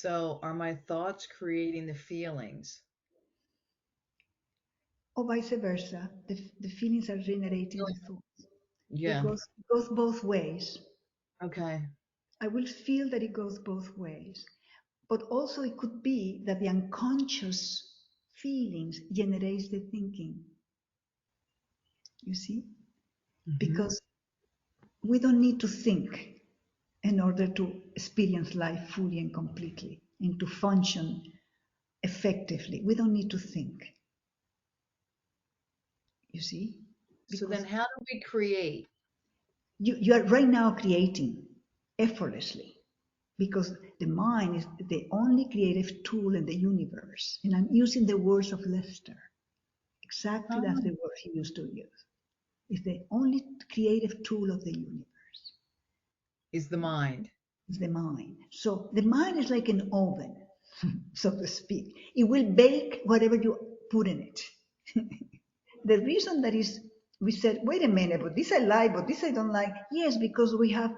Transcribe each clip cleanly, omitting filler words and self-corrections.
So are my thoughts creating the feelings? Or vice versa. The feelings are generating the thoughts. It Yeah. goes both ways. Okay. I will feel that it goes both ways. But also it could be that the unconscious feelings generates the thinking. You see? Hmm. Because we don't need to think in order to experience life fully and completely and to function effectively. We don't need to think. You see? So then Because how do we create? you are right now creating effortlessly because the mind is the only creative tool in the universe. And I'm using the words of Lester, exactly that's the Oh, word he used to use. It's the only creative tool of the universe, is the mind. is the mind. So the mind is like an oven, so to speak. It will bake whatever you put in it. The reason that is, we said, wait a minute, but this I like, but this I don't like. Yes, because we have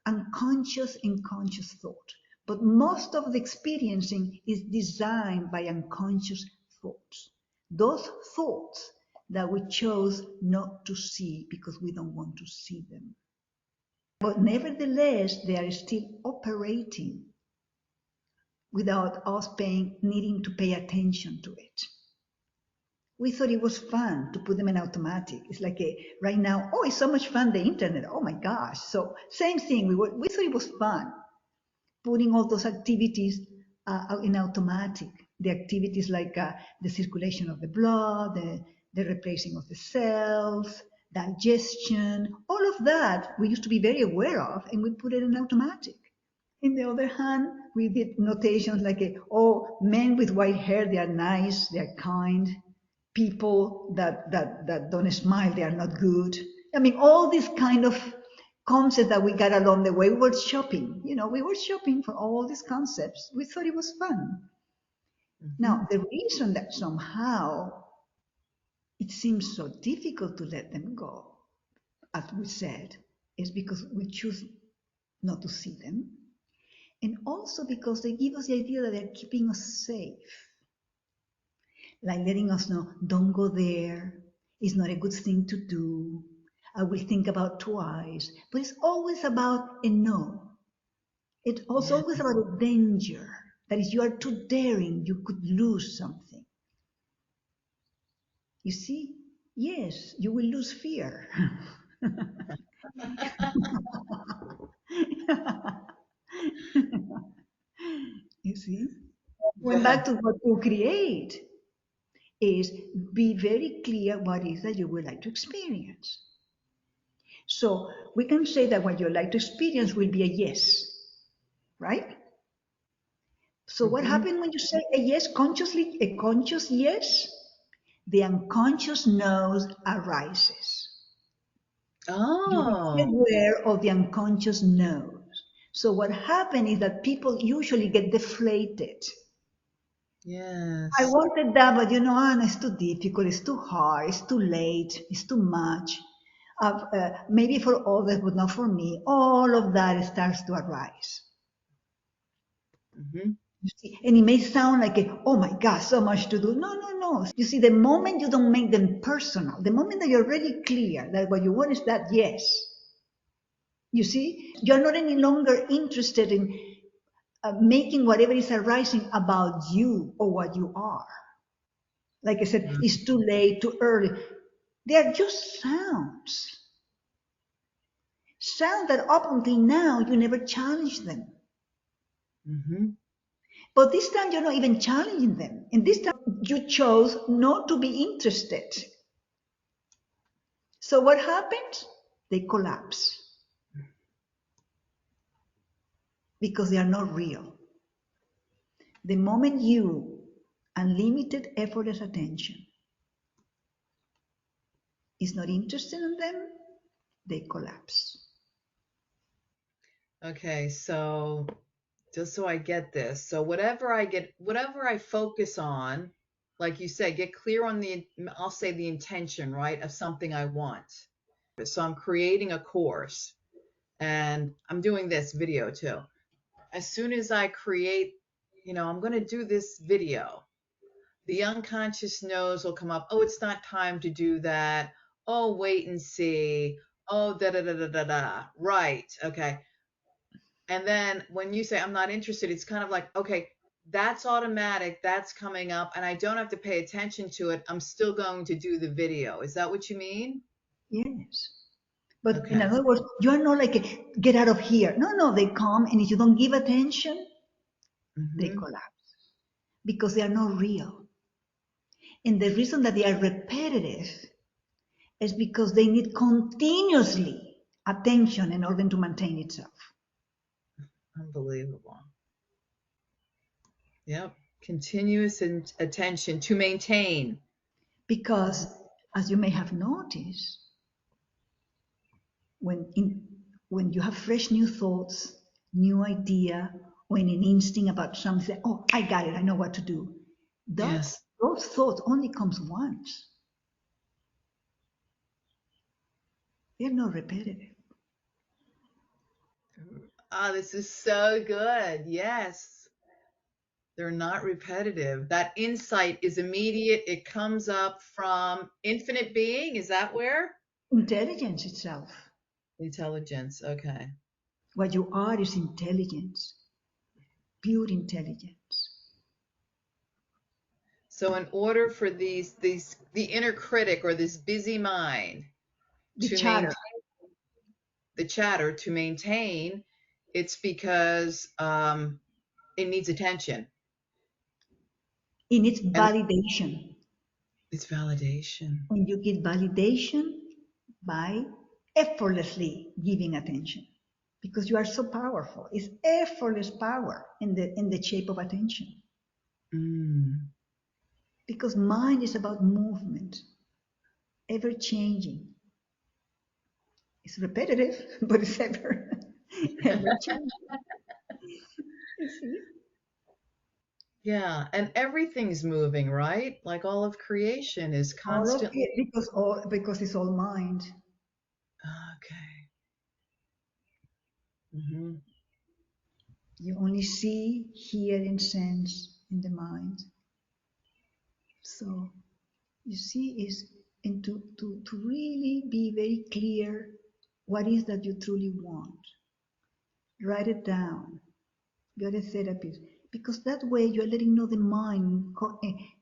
unconscious and conscious thought. But most of the experiencing is designed by unconscious thoughts. Those thoughts that we chose not to see because we don't want to see them. But nevertheless, they are still operating without us needing to pay attention to it. We thought it was fun to put them in automatic. It's like right now, oh, it's so much fun, the internet. Oh my gosh. So same thing. We thought it was fun putting all those activities in automatic. The activities like the circulation of the blood, the replacing of the cells, digestion, all of that we used to be very aware of, and we put it in automatic. In the other hand, we did notations like, oh, men with white hair, they are nice, they are kind. People that don't smile, they are not good. I mean, all these kind of concepts that we got along the way. We were shopping, we were shopping for all these concepts. We thought it was fun. Hmm. Now, the reason that somehow it seems so difficult to let them go, as we said, is because we choose not to see them. And also because they give us the idea that they're keeping us safe, like letting us know, don't go there. It's not a good thing to do. I will think about twice. But it's always about a no. It's also Yeah. always about a danger. That is, you are too daring, you could lose something. You see? Yes, you will lose fear. You see? Going back Yeah. to what you create is be very clear what is that you would like to experience. So we can say that what you like to experience will be a yes, right? So what Hmm. happens when you say a yes consciously, a conscious yes? The unconscious knows arises. You Oh, are aware of the unconscious knows. So what happens is that people usually get deflated. I yes. wanted that, but Anna, it's too difficult, it's too hard, it's too late, it's too much. Maybe for others, but not for me. All of that starts to arise. Hmm. You see? And it may sound like, oh my God, so much to do. No, no, no. You see, the moment you don't make them personal, the moment that you're really clear that what you want is that yes, you see, you're not any longer interested in making whatever is arising about you or what you are. Like I said, it's too late, too early. They are just sounds. Sounds that up until now you never challenged them. Hmm. But this time you're not even challenging them. And this time you chose not to be interested. So what happens? They collapse because they are not real. The moment you unlimited effortless attention is not interested in them, they collapse. Okay, so just so I get this. So whatever I focus on, like you said, get clear on I'll say the intention, right, of something I want. So I'm creating a course and I'm doing this video too. As soon as I create I'm going to do this video. The unconscious knows will come up. Oh, it's not time to do that. Oh, wait and see. Oh, da da da da da da. Right. Okay. And then when you say I'm not interested, it's kind of like, okay, that's automatic. That's coming up, and I don't have to pay attention to it. I'm still going to do the video. Is that what you mean? Yes. But in Okay. other words, you are not like, get out of here. No, no, they come, and if you don't give attention, they Mm-hmm. collapse because they are not real. And the reason that they are repetitive is because they need continuously attention in order to maintain itself. Unbelievable. Yep. Continuous attention to maintain. Because, as you may have noticed, when in, when you have fresh new thoughts, new idea, or an instinct about something, oh, I got it, I know what to do. Yes. Those thoughts only comes once. They're not repetitive. Ah, this is so good. Yes. They're not repetitive. That insight is immediate. It comes up from infinite being. Is that where? Intelligence itself. Intelligence. Okay. What you are is intelligence, pure intelligence. So in order for the inner critic or this busy mind The to chatter maintain the chatter, to maintain, it's because it needs attention. in its And validation. it's validation. And you get validation by effortlessly giving attention. Because you are so powerful. It's effortless power in the shape of attention. Mm. Because mind is about movement, ever changing. It's repetitive, but it's ever changing. You see? Yeah, and everything's moving, right? Like all of creation is All of constantly. it because it's all mind. Okay. Hmm. You only see, hear, and sense in the mind. So you see is and to really be very clear what is that you truly want. Write it down. You're a therapist. Because that way you're letting know the mind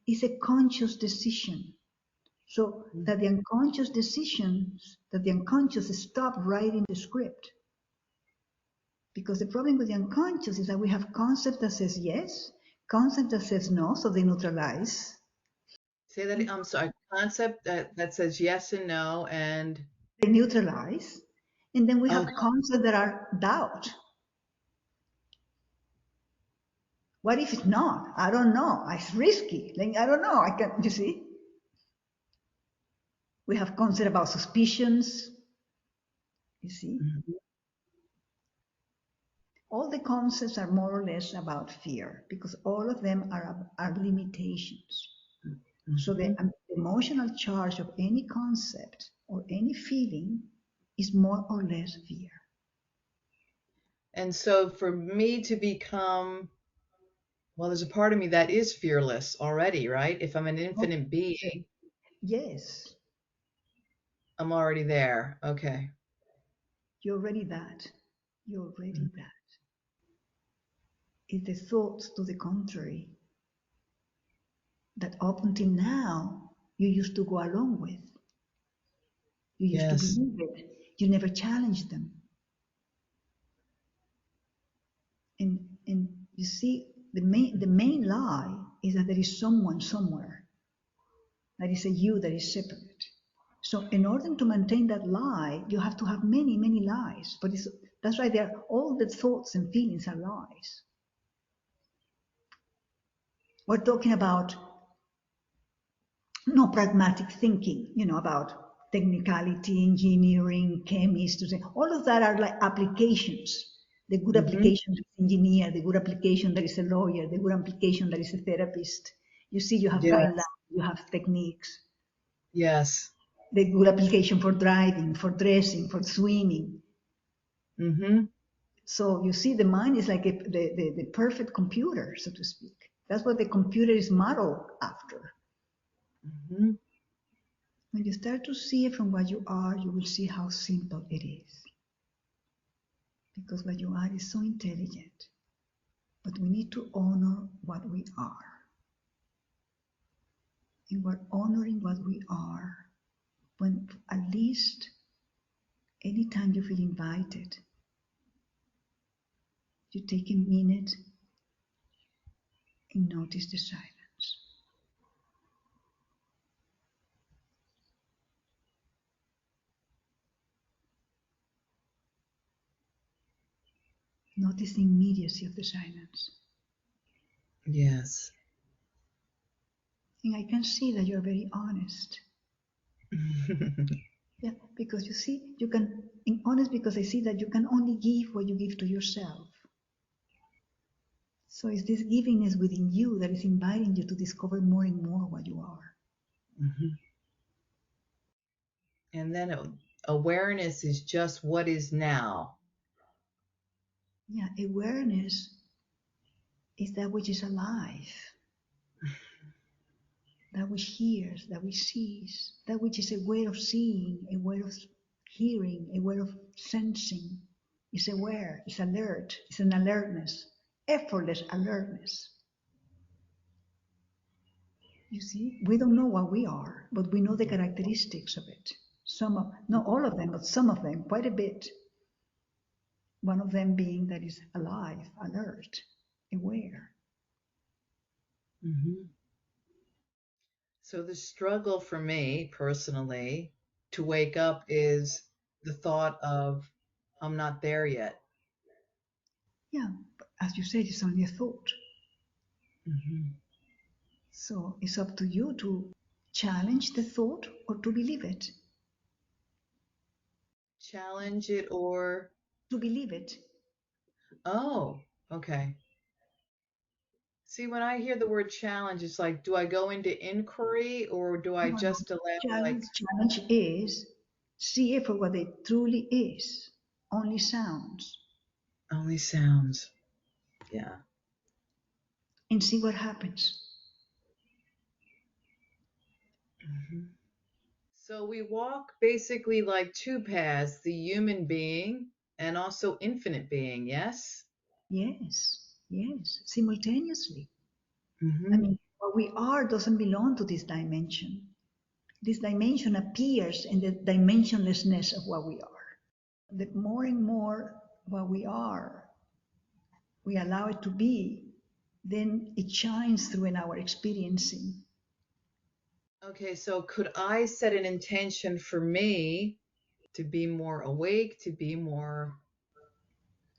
is a conscious decision. So that the unconscious decisions, that the unconscious stop writing the script. Because the problem with the unconscious is that we have concept that says yes, concept that says no, so they neutralize. Say that, I'm sorry, concept that says yes and no and They neutralize. And then we oh, have concepts that are doubt. What if it's not? I don't know. It's risky. Like, I don't know. I can, you see? We have concept about suspicions. You see? mhm, All the concepts are more or less about fear because all of them are limitations. So the mhm. emotional charge of any concept or any feeling is more or less fear. And so for me to become, well, there's a part of me that is fearless already, right? If I'm an Oh, infinite being, yes, I'm already there. Okay. you're already that. You're Mm. already that. It's the thoughts to the contrary that up until now you used to go along with. You used to Yes. believe it. You never challenged them. And you see, the main lie is that there is someone somewhere. That is a you that is separate. So in order to maintain that lie, you have to have many, many lies. But that's why all the thoughts and feelings are lies. We're talking about no pragmatic thinking, about technicality, engineering, chemistry, all of that are like applications. The good Hmm. application that is engineer, the good application that is a lawyer, the good application that is a therapist. You see, you have Yes. guidelines, you have techniques. Yes. The good application for driving, for dressing, for swimming. Hmm. So you see, the mind is like the perfect computer, so to speak. That's what the computer is modeled after. Mm-hmm. When you start to see it from what you are, you will see how simple it is. Because what you are is so intelligent. But we need to honor what we are. And we're honoring what we are when at least anytime you feel invited, you take a minute and notice the silence. Notice the immediacy of the silence. Yes. And I can see that you're very honest. Yeah, because you see, you can, in honest, because I see that you can only give what you give to yourself. So it's this givingness within you that is inviting you to discover more and more what you are. Mm-hmm. And then awareness is just what is now. Yeah, awareness is that which is alive, that which hears, that which sees, that which is aware of seeing, aware of hearing, aware of sensing, is aware, is alert, is an alertness, effortless alertness. You see, we don't know what we are, but we know the characteristics of it. Some of, not all of them, but some of them, quite a bit. One of them being that is alive, alert, aware. Mm-hmm. So the struggle for me personally to wake up is the thought of I'm not there yet. Yeah, but as you said, it's only a thought. Mm-hmm. So it's up to you to challenge the thought or to believe it. Challenge it or To believe it. oh, okay. See, when I hear the word challenge, it's like, do I go into inquiry or do I No, no. just allow like Challenge is see it for what it truly is. Only sounds. only sounds? Yeah. And see what happens. Hmm. So we walk basically like two paths, the human being and also infinite being, yes? Yes, yes, simultaneously. I Hmm. mean, what we are doesn't belong to this dimension. This dimension appears in the dimensionlessness of what we are. The more and more what we are, we allow it to be, then it shines through in our experiencing. Okay, so could I set an intention for me to be more awake, to be more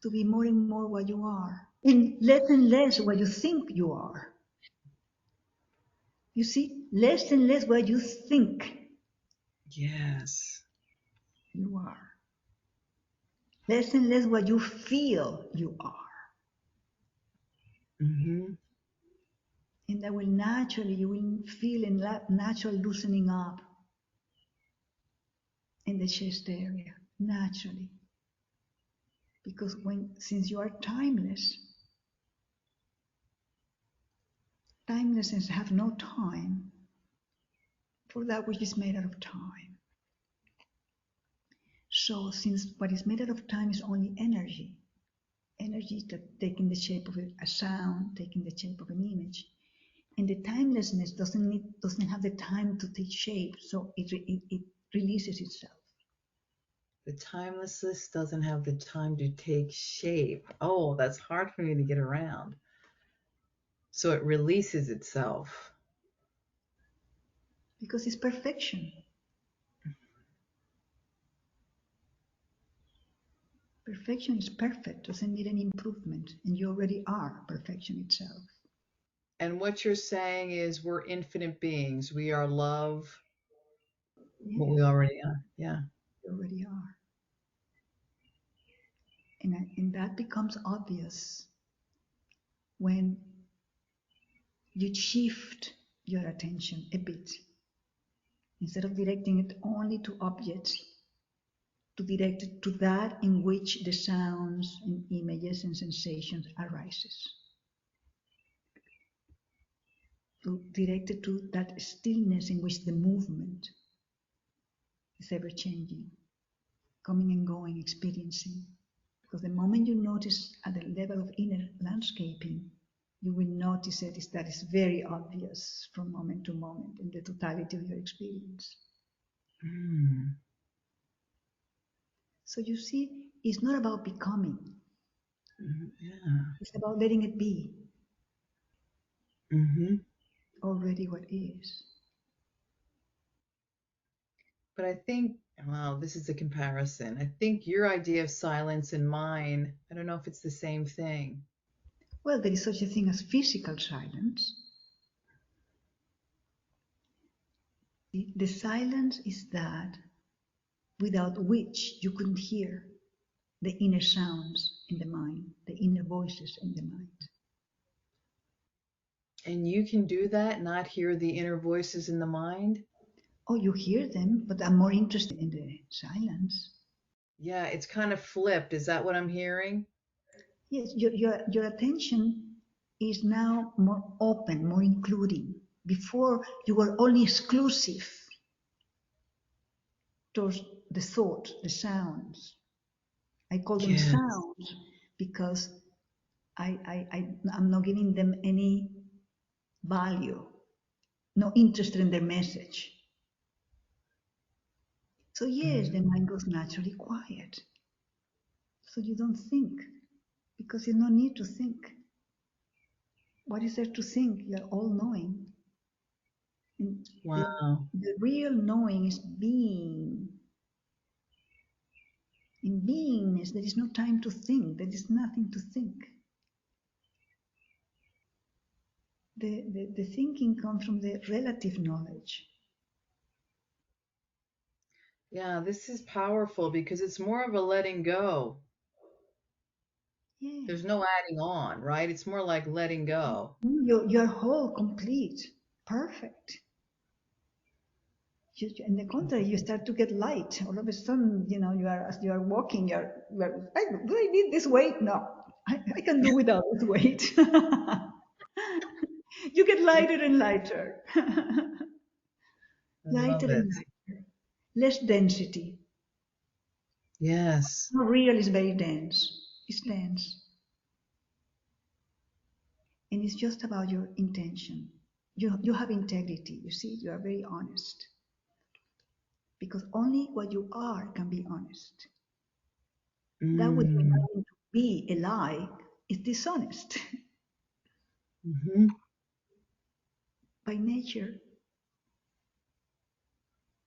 To be more and more what you are, and less what you think you are. You see, less and less what you think yes. you are, less and less what you feel you are. Hmm. And that will naturally, you will feel a natural loosening up in the chest area, naturally. Because since you are timeless, timelessness have no time for that which is made out of time. So since what is made out of time is only energy, energy that taking the shape of a sound, taking the shape of an image, and the timelessness doesn't have the time to take shape, so it releases itself. The timelessness doesn't have the time to take shape. Oh, that's hard for me to get around. So it releases itself. Because it's perfection. Perfection is perfect, doesn't need any improvement, and you already are perfection itself. And what you're saying is we're infinite beings. We are love, what we Yes, already are. Yeah. you already are. And that becomes obvious when you shift your attention a bit. Instead of directing it only to objects, to direct it to that in which the sounds and images and sensations arises. To direct it to that stillness in which the movement is ever changing, coming and going, experiencing. Because the moment you notice at the level of inner landscaping, you will notice that is very obvious from moment to moment in the totality of your experience. Mm. So you see, it's not about becoming. Yeah. It's about letting it be Mm-hmm. already what is. But I think, well, this is a comparison. I think your idea of silence and mine, I don't know if it's the same thing. Well, there is such a thing as physical silence. The silence is that without which you couldn't hear the inner sounds in the mind, the inner voices in the mind. And you can do that, not hear the inner voices in the mind? Oh, you hear them, but I'm more interested in the silence. Yeah, it's kind of flipped. Is that what I'm hearing? Yes, your attention is now more open, more including. Before, you were only exclusive towards the thought, the sounds. I call them Yeah. sounds because I'm not giving them any value, no interest in their message. So yes, the mind goes naturally quiet. So you don't think because you don't need to think. What is there to think? You're all knowing. And Wow. the real knowing is being. In beingness, there is no time to think. There is nothing to think. The thinking comes from the relative knowledge. Yeah, this is powerful because it's more of a letting go. Yeah. There's no adding on, right? It's more like letting go. You're whole, complete, perfect. In the contrary, you start to get light. All of a sudden, as you are walking, do I need this weight? No, I can do without this weight. You get lighter and lighter. I Lighter love it. and lighter. Less density. Yes. No, real is very dense. It's dense. And it's just about your intention. You have integrity, you see, you are very honest. Because only what you are can be honest. That which you Mm. imagine to be a lie is dishonest Mm-hmm. by nature.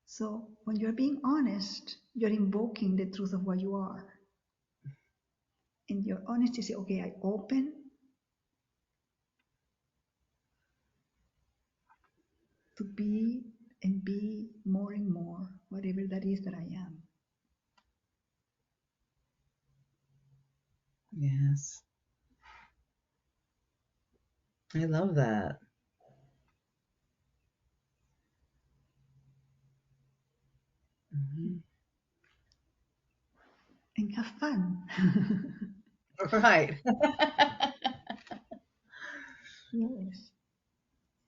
So when you're being honest, you're invoking the truth of what you are. And your honesty say, okay, I open to be and be more and more whatever that is that I am. Yes. I love that. Mm-hmm. And have fun. Right. Yes.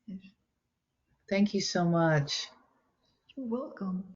Yes. Thank you so much. You're welcome.